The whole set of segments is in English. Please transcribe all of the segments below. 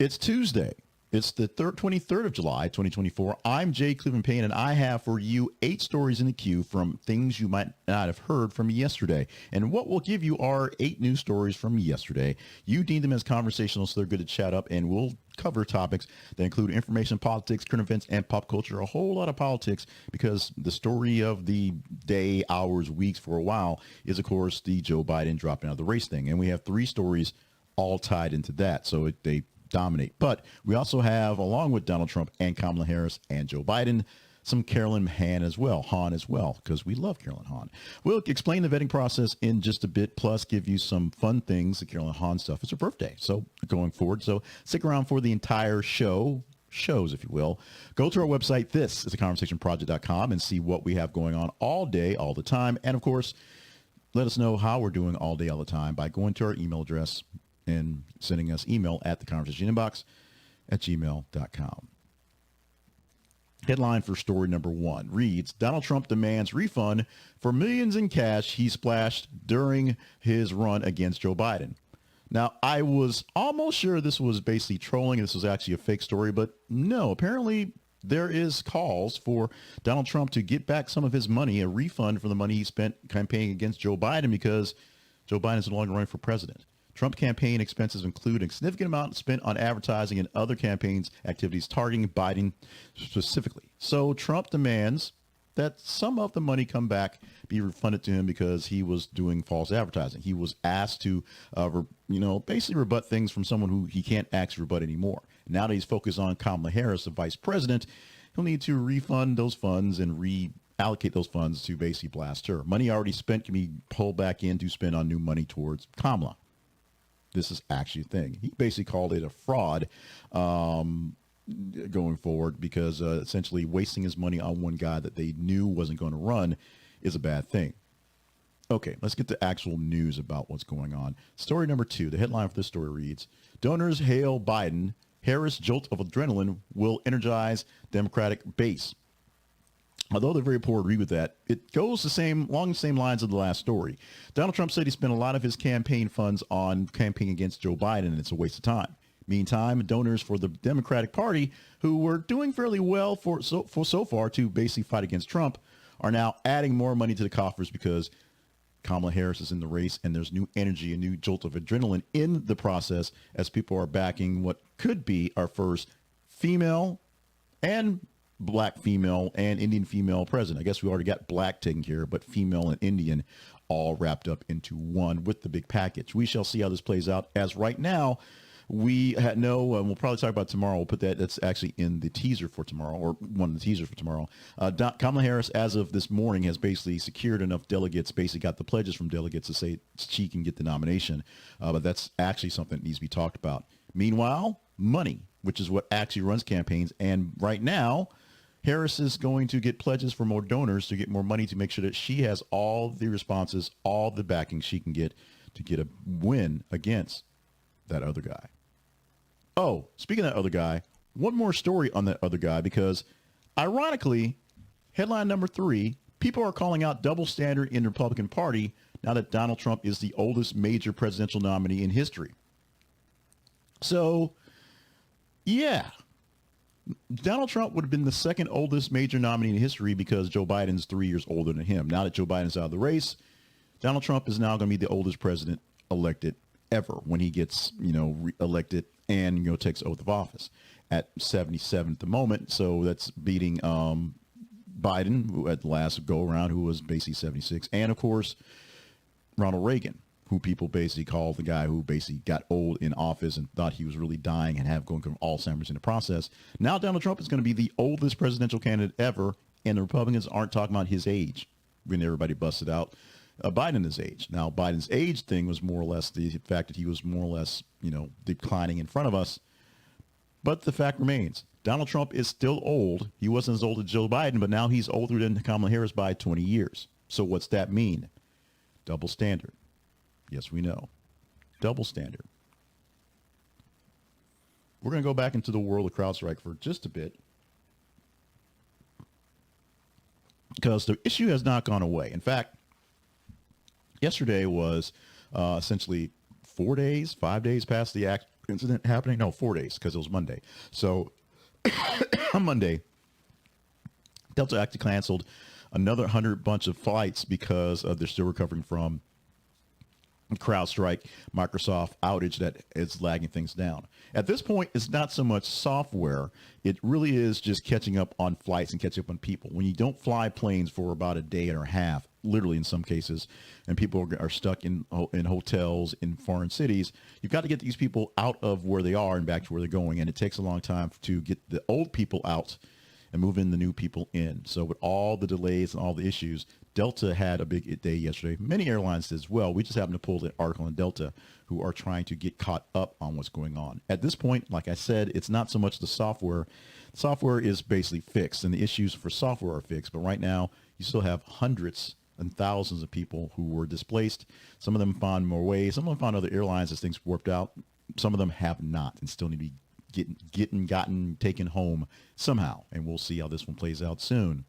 It's Tuesday. It's the 23rd of July, 2024. I'm Jay Cleveland Payne, and I have for you 8 stories in the queue from things you might not have heard from yesterday. And what we'll give you are 8 news stories from yesterday. You deem them as conversational, so they're good to chat up, and we'll cover topics that include information, politics, current events, and pop culture. A whole lot of politics, because the story of the day, hours, weeks for a while is, of course, the Joe Biden dropping out of the race thing. And we have 3 stories all tied into that. So they dominate. But we also have, along with Donald Trump and Kamala Harris and Joe Biden, some Kathryn Hahn as well, because we love Kathryn Hahn. We'll explain the vetting process in just a bit, plus give you some fun things, the Kathryn Hahn stuff. It's her birthday, so going forward. So stick around for the entire shows, if you will. Go to our website. This is theconversationproject.com and see what we have going on all day, all the time. And, of course, let us know how we're doing all day, all the time by going to our email address and sending us email at theconversationinbox@gmail.com. Headline for story number 1 reads, Donald Trump demands refund for millions in cash he splashed during his run against Joe Biden. Now, I was almost sure this was basically trolling. This was actually a fake story, but no, apparently there is calls for Donald Trump to get back some of his money, a refund for the money he spent campaigning against Joe Biden, because Joe Biden is no longer running for president. Trump campaign expenses include a significant amount spent on advertising and other campaigns activities targeting Biden specifically. So Trump demands that some of the money come back, be refunded to him, because he was doing false advertising. He was asked to, basically rebut things from someone who he can't actually rebut anymore. Now that he's focused on Kamala Harris, the vice president, he'll need to refund those funds and reallocate those funds to basically blast her. Money already spent can be pulled back in to spend on new money towards Kamala. This is actually a thing. He basically called it a fraud going forward, because essentially wasting his money on one guy that they knew wasn't going to run is a bad thing. Okay, let's get to actual news about what's going on. Story number 2, the headline for this story reads, Donors hail Biden, Harris jolt of adrenaline will energize Democratic base. Although they're very poor to read with that, it goes along the same lines of the last story. Donald Trump said he spent a lot of his campaign funds on campaigning against Joe Biden, and it's a waste of time. Meantime, donors for the Democratic Party, who were doing fairly well so far to basically fight against Trump, are now adding more money to the coffers because Kamala Harris is in the race, and there's new energy, a new jolt of adrenaline in the process, as people are backing what could be our first female and black female and Indian female president. I guess we already got black taken care of, but female and Indian all wrapped up into one with the big package. We shall see how this plays out. As right now, we had and we'll probably talk about tomorrow. We'll put that's actually in the teaser for tomorrow, or one of the teasers for tomorrow. Kamala Harris, as of this morning, has basically secured enough delegates, basically got the pledges from delegates to say she can get the nomination. But that's actually something that needs to be talked about. Meanwhile, money, which is what actually runs campaigns. And right now, Harris is going to get pledges for more donors to get more money to make sure that she has all the responses, all the backing she can get to get a win against that other guy. Oh, speaking of that other guy, one more story on that other guy, because ironically, headline number 3, people are calling out double standard in the Republican Party now that Donald Trump is the oldest major presidential nominee in history. So, yeah. Donald Trump would have been the second oldest major nominee in history, because Joe Biden's 3 years older than him. Now that Joe Biden's out of the race, Donald Trump is now going to be the oldest president elected ever when he gets, elected and, takes oath of office at 77 at the moment. So that's beating Biden, who at the last go around, who was basically 76. And of course, Ronald Reagan, who people basically call the guy who basically got old in office and thought he was really dying and have going through Alzheimer's in the process. Now Donald Trump is going to be the oldest presidential candidate ever, and the Republicans aren't talking about his age when everybody busted out Biden's age. Now, Biden's age thing was more or less the fact that he was more or less, declining in front of us. But the fact remains, Donald Trump is still old. He wasn't as old as Joe Biden, but now he's older than Kamala Harris by 20 years. So what's that mean? Double standard. Yes, we know. Double standard. We're going to go back into the world of CrowdStrike for just a bit, because the issue has not gone away. In fact, yesterday was essentially 5 days past the incident happening. No, 4 days because it was Monday. So on Monday, Delta actually canceled another 100 bunch of flights because they're still recovering from CrowdStrike-Microsoft outage that is lagging things down. At this point, it's not so much software. It really is just catching up on flights and catching up on people. When you don't fly planes for about a day and a half, literally in some cases, and people are stuck in hotels in foreign cities, you've got to get these people out of where they are and back to where they're going. And it takes a long time to get the old people out and move in the new people in. So with all the delays and all the issues, Delta had a big day yesterday. Many airlines did as well. We just happened to pull the article on Delta, who are trying to get caught up on what's going on. At this point, like I said, it's not so much the software. Software is basically fixed, and the issues for software are fixed. But right now, you still have hundreds and thousands of people who were displaced. Some of them found more ways. Some of them found other airlines as things worked out. Some of them have not and still need to be taken home somehow. And we'll see how this one plays out soon.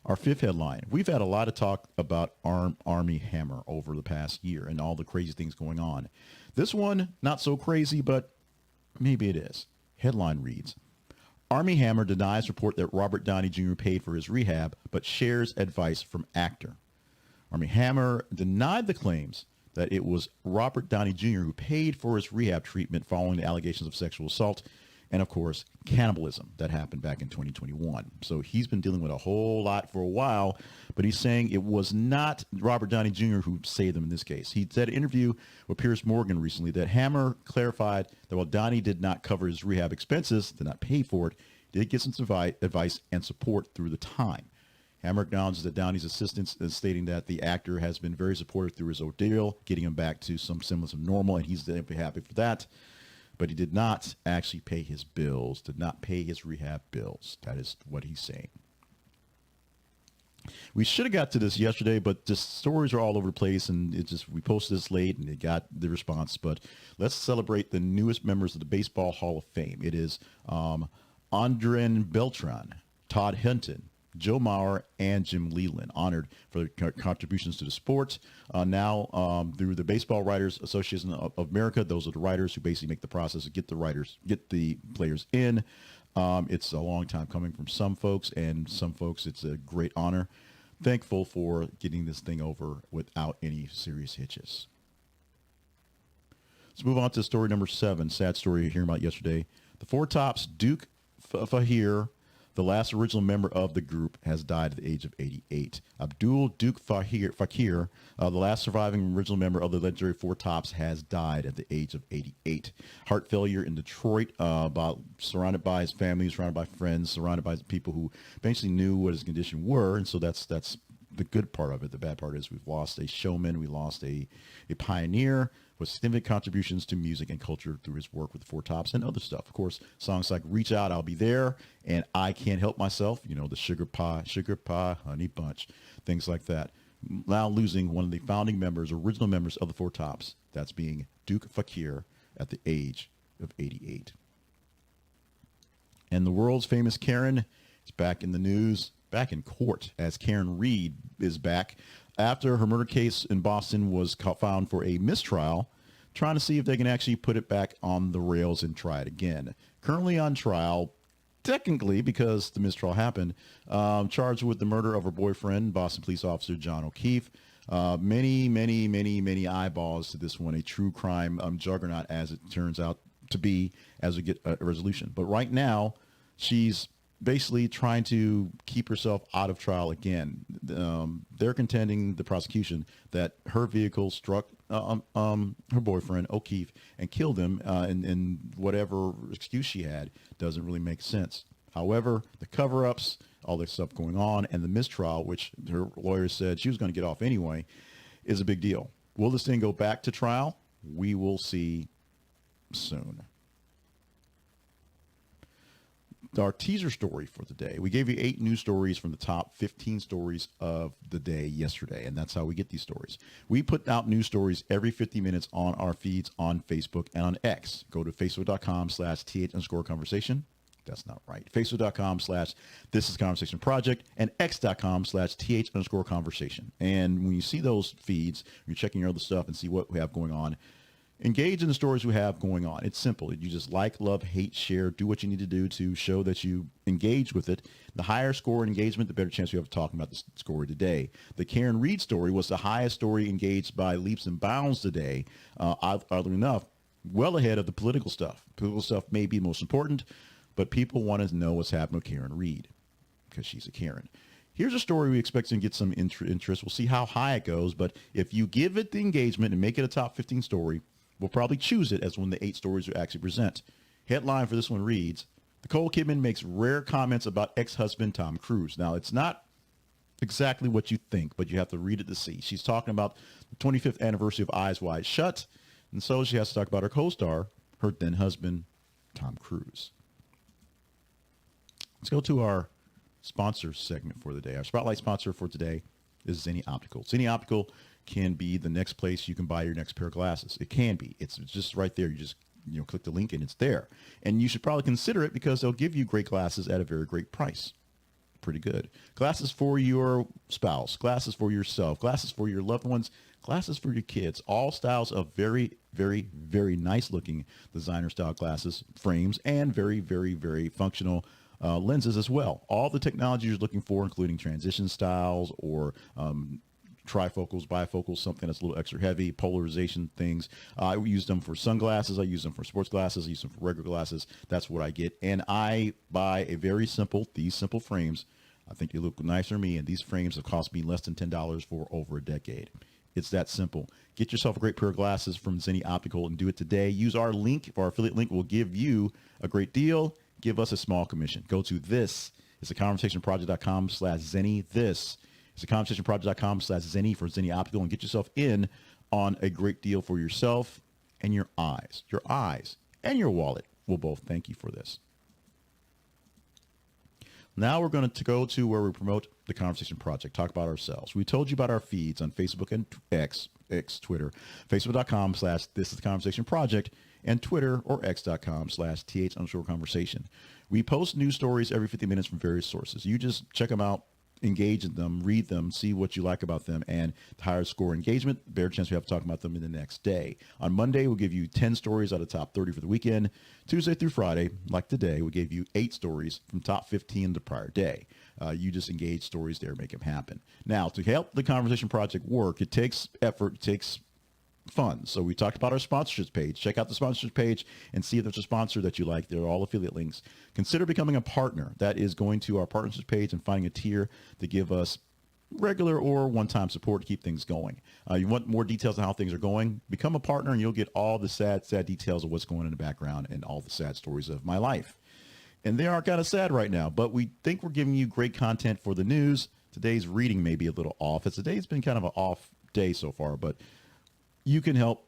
Our fifth headline. We've had a lot of talk about Armie Hammer over the past year and all the crazy things going on. This one, not so crazy, but maybe it is. Headline reads, Armie Hammer denies report that Robert Downey Jr. paid for his rehab, but shares advice from actor. Armie Hammer denied the claims that it was Robert Downey Jr. who paid for his rehab treatment following the allegations of sexual assault and, of course, cannibalism that happened back in 2021. So he's been dealing with a whole lot for a while, but he's saying it was not Robert Downey Jr. who saved him in this case. He said in an interview with Piers Morgan recently that Hammer clarified that while Downey did not cover his rehab expenses, did not pay for it, did get some advice and support through the time. Hammer acknowledges that Downey's assistance is stating that the actor has been very supportive through his ordeal, getting him back to some semblance of normal, and he's happy for that. But he did not actually pay his bills, did not pay his rehab bills. That is what he's saying. We should have got to this yesterday, but the stories are all over the place, and we posted this late, and it got the response. But let's celebrate the newest members of the Baseball Hall of Fame. It is Andren Beltré, Todd Helton, Joe Mauer, and Jim Leyland, honored for their contributions to the sport. Now, through the Baseball Writers Association of America, those are the writers who basically make the process of get the players in. It's a long time coming from some folks, and some folks it's a great honor. Thankful for getting this thing over without any serious hitches. Let's move on to story number 7. Sad story you're hearing about yesterday. The Four Tops Duke Fakir, the last original member of the group, has died at the age of 88. Abdul Duke Fakir, the last surviving original member of the legendary Four Tops, has died at the age of 88. Heart failure in Detroit, surrounded by his family, surrounded by friends, surrounded by people who basically knew what his condition were. And so that's the good part of it. The bad part is we've lost a showman. We lost a pioneer with significant contributions to music and culture through his work with the Four Tops and other stuff. Of course, songs like Reach Out, I'll Be There, and I Can't Help Myself, the Sugar Pie, Honey Bunch, things like that. Now losing one of the founding members, original members of the Four Tops, that's being Duke Fakir at the age of 88. And the world's famous Karen is back in the news, back in court, as Karen Reed is back after her murder case in Boston was found for a mistrial, trying to see if they can actually put it back on the rails and try it again. Currently on trial, technically because the mistrial happened, charged with the murder of her boyfriend, Boston police officer John O'Keefe. Many eyeballs to this one, a true crime juggernaut as it turns out to be as we get a resolution. But right now, she's basically trying to keep herself out of trial again. They're contending, the prosecution, that her vehicle struck her boyfriend, O'Keefe, and killed him, and whatever excuse she had doesn't really make sense. However, the cover-ups, all this stuff going on, and the mistrial, which her lawyer said she was going to get off anyway, is a big deal. Will this thing go back to trial? We will see soon. Our teaser story for the day. We gave you 8 news stories from the top 15 stories of the day yesterday, and that's how we get these stories. We put out news stories every 50 minutes on our feeds on Facebook and on X. Go to facebook.com/th_conversation. That's not right. Facebook.com/thisisconversationproject and X.com/th_conversation. And when you see those feeds, you're checking your other stuff and see what we have going on. Engage in the stories we have going on. It's simple. You just like, love, hate, share, do what you need to do to show that you engage with it. The higher score in engagement, the better chance we have of talking about the story today. The Karen Reed story was the highest story engaged by leaps and bounds today, oddly enough, well ahead of the political stuff. Political stuff may be most important, but people want to know what's happening with Karen Reed because she's a Karen. Here's a story we expect to get some interest. We'll see how high it goes, but if you give it the engagement and make it a top 15 story, we'll probably choose it as one of the 8 stories we actually present. Headline for this one reads, Nicole Kidman makes rare comments about ex-husband Tom Cruise. Now, it's not exactly what you think, but you have to read it to see. She's talking about the 25th anniversary of Eyes Wide Shut, and so she has to talk about her co-star, her then husband, Tom Cruise. Let's go to our sponsor segment for the day. Our spotlight sponsor for today is Zenni Optical. Zenni Optical can be the next place you can buy your next pair of glasses. It can be. It's just right there. You just click the link and it's there. And you should probably consider it because they'll give you great glasses at a very great price. Pretty good. Glasses for your spouse, glasses for yourself, glasses for your loved ones, glasses for your kids. All styles of very, very, very nice looking designer style glasses, frames, and very, very, very functional lenses as well. All the technology you're looking for, including transition styles or trifocals, bifocals, something that's a little extra heavy, polarization things. I use them for sunglasses. I use them for sports glasses. I use them for regular glasses. That's what I get. And I buy these simple frames. I think they look nicer to me. And these frames have cost me less than $10 for over a decade. It's that simple. Get yourself a great pair of glasses from Zenni Optical and do it today. Use our link. Our affiliate link will give you a great deal. Give us a small commission. Go to this. It's theconversationproject.com/Zenni. This is theconversationproject.com/Zenni for Zenni Optical, and get yourself in on a great deal for yourself and your eyes. Your eyes and your wallet will both thank you for this. Now we're going to go to where we promote the Conversation Project, talk about ourselves. We told you about our feeds on Facebook and X, Twitter, facebook.com/This is the Conversation Project, and Twitter or x.com/th_conversation. We post news stories every 50 minutes from various sources. You just check them out, engage in them, read them, see what you like about them, and the higher score engagement, the better chance we have to talk about them in the next day. On Monday, we'll give you 10 stories out of top 30 for the weekend. Tuesday through Friday, like today, we gave you 8 stories from top 15 the prior day. You just engage stories there, make them happen. Now, to help the Conversation Project work, it takes effort, it takes fun. So we talked about our sponsorships page. Check out the sponsorships page and see if there's a sponsor that you like. They're all affiliate links. Consider becoming a partner. That is going to our partnerships page and finding a tier to give us regular or one-time support to keep things going. You want more details on how things are going? Become a partner and you'll get all the sad details of what's going on in the background and all the sad stories of my life. And they are kind of sad right now, but we think we're giving you great content for the news. Today's reading may be a little off. Today's been kind of an off day so far, but you can help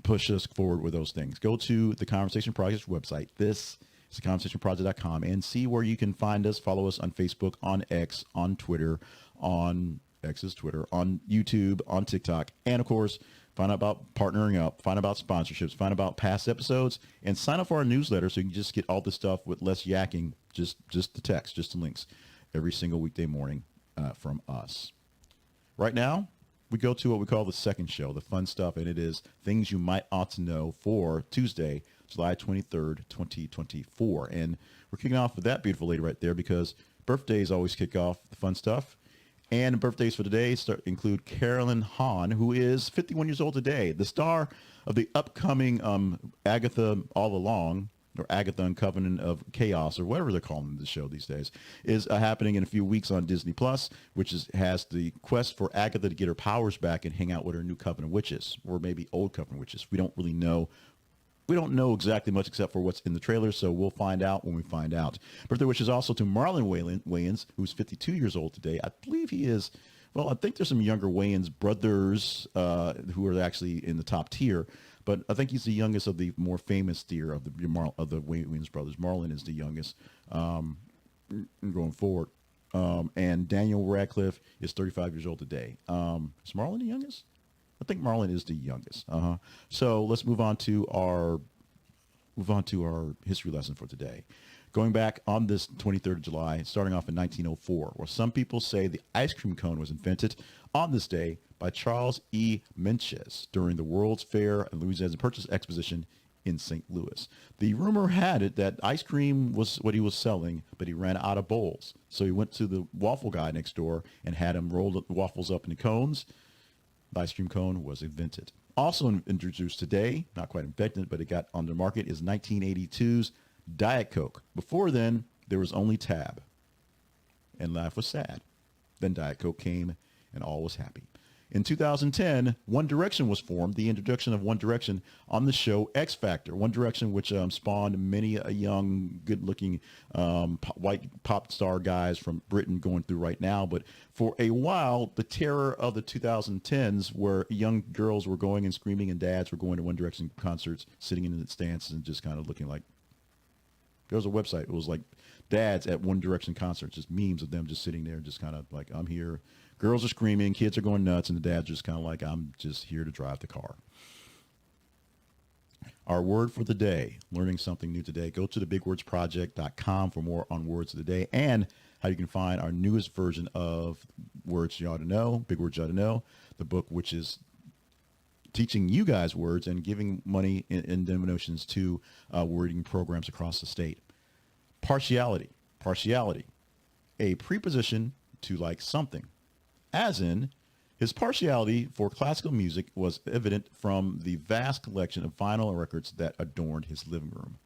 push us forward with those things. Go to the Conversation Project's website. This is theconversationproject.com, and see where you can find us. Follow us on Facebook, on X, on Twitter, on X's Twitter, on YouTube, on TikTok, and of course, find out about partnering up, find out about sponsorships, find out about past episodes, and sign up for our newsletter so you can just get all this stuff with less yakking, just the text, just the links, every single weekday morning from us. Right now, we go to what we call the second show, the fun stuff, and it is things you might ought to know for Tuesday, July 23rd, 2024. And we're kicking off with that beautiful lady right there because birthdays always kick off the fun stuff. And birthdays for today include Kathryn Hahn, who is 51 years old today, the star of the upcoming Agatha All Along, or Agatha and Covenant of Chaos, or whatever they're calling the show these days, is happening in a few weeks on Disney Plus, which has the quest for Agatha to get her powers back and hang out with her new Covenant witches, or maybe old Covenant witches. We don't really know. We don't know exactly much except for what's in the trailer, so we'll find out when we find out. Birthday wishes also to Marlon Wayans, who's 52 years old today. I believe he is. Well, I think there's some younger Wayans brothers who are actually in the top tier. But I think he's the youngest of the more famous tier of the Wayans brothers. Marlon is the youngest going forward. And Daniel Radcliffe is 35 years old today. Is Marlon the youngest? I think Marlon is the youngest. So let's move on to our history lesson for today. Going back on this 23rd of July, starting off in 1904, where some people say the ice cream cone was invented on this day by Charles E. Mencius during the World's Fair and Louisiana Purchase Exposition in St. Louis. The rumor had it that ice cream was what he was selling, but he ran out of bowls. So he went to the waffle guy next door and had him roll the waffles up into cones. The ice cream cone was invented. Also introduced today, not quite invented, but it got on the market, is 1982's Diet Coke. Before then, there was only Tab, and life was sad. Then Diet Coke came, and all was happy. In 2010, One Direction was formed, the introduction of One Direction on the show X Factor. One Direction, which spawned many a young, good-looking white pop star guys from Britain going through right now. But for a while, the terror of the 2010s, where young girls were going and screaming and dads were going to One Direction concerts, sitting in the stands and just kind of looking like, there was a website, it was like dads at One Direction concerts, just memes of them just sitting there, just kind of like, I'm here. Girls are screaming, kids are going nuts, and the dad's just kind of like, I'm just here to drive the car. Our word for the day, learning something new today. Go to thebigwordsproject.com for more on words of the day and how you can find our newest version of Words You Ought to Know, Big Words You Ought to Know, the book which is teaching you guys words and giving money in donations to wording programs across the state. Partiality, a preposition to like something. As in, his partiality for classical music was evident from the vast collection of vinyl records that adorned his living room.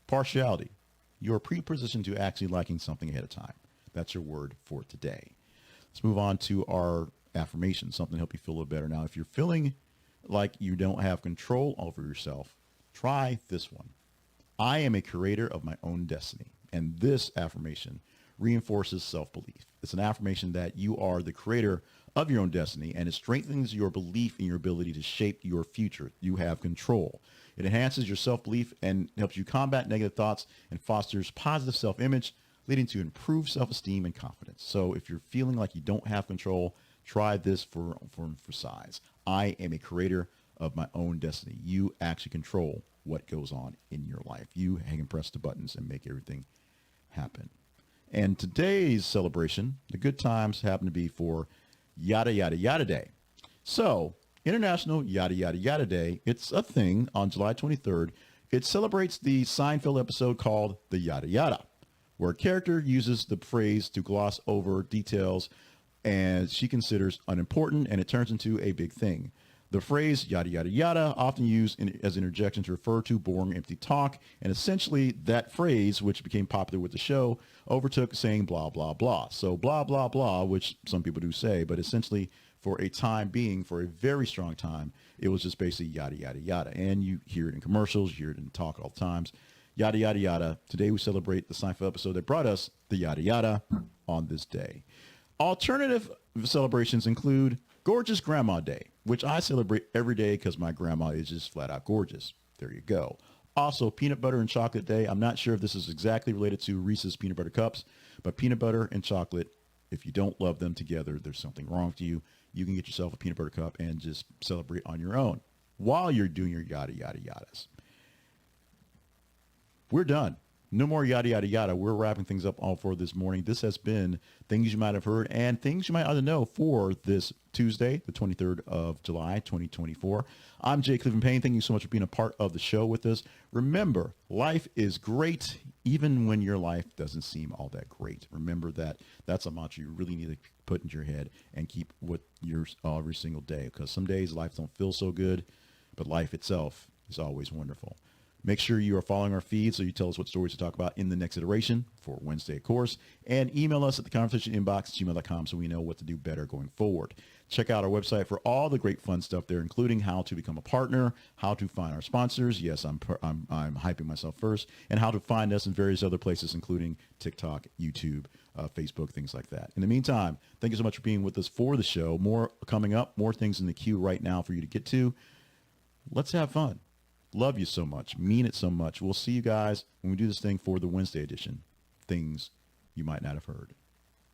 Partiality, your preposition to actually liking something ahead of time. That's your word for today. Let's move on to our affirmation, something to help you feel a little better. Now, if you're feeling like you don't have control over yourself, try this one. I am a creator of my own destiny. And this affirmation reinforces self-belief. It's an affirmation that you are the creator of your own destiny, and it strengthens your belief in your ability to shape your future. You have control. It enhances your self-belief and helps you combat negative thoughts and fosters positive self-image, leading to improved self-esteem and confidence. So if you're feeling like you don't have control, try this for size. I am a creator of my own destiny. You actually control what goes on in your life. You can press the buttons and make everything happen. And today's celebration, the good times happen to be for Yada Yada Yada Day. So, International Yada Yada Yada Day, it's a thing on July 23rd. It celebrates the Seinfeld episode called The Yada Yada, where a character uses the phrase to gloss over details and she considers unimportant, and it turns into a big thing. The phrase yada yada yada, often used as an interjection to refer to boring, empty talk, and essentially that phrase, which became popular with the show, overtook saying blah blah blah. So blah blah blah, which some people do say, but essentially for a time being, for a very strong time, it was just basically yada yada yada. And you hear it in commercials, you hear it in talk all the times. Yada yada yada. Today we celebrate the Seinfeld episode that brought us the yada yada on this day. Alternative celebrations include Gorgeous Grandma Day, which I celebrate every day because my grandma is just flat out gorgeous. There you go. Also, Peanut Butter and Chocolate Day. I'm not sure if this is exactly related to Reese's Peanut Butter Cups, but peanut butter and chocolate, if you don't love them together, there's something wrong with you. You can get yourself a peanut butter cup and just celebrate on your own while you're doing your yada yada yadas. We're done. No more yada, yada, yada. We're wrapping things up all for this morning. This has been things you might have heard and things you might ought to know for this Tuesday, the 23rd of July, 2024. I'm Jay Cleveland Payne. Thank you so much for being a part of the show with us. Remember, life is great even when your life doesn't seem all that great. Remember that. That's a mantra you really need to put into your head and keep with yours every single day, because some days life don't feel so good, but life itself is always wonderful. Make sure you are following our feed so you tell us what stories to talk about in the next iteration for Wednesday, of course. And email us at the conversation inbox at gmail.com so we know what to do better going forward. Check out our website for all the great fun stuff there, including how to become a partner, how to find our sponsors. Yes, I'm hyping myself first. And how to find us in various other places, including TikTok, YouTube, Facebook, things like that. In the meantime, thank you so much for being with us for the show. More coming up, more things in the queue right now for you to get to. Let's have fun. Love you so much. Mean it so much. We'll see you guys when we do this thing for the Wednesday edition. Things you might not have heard.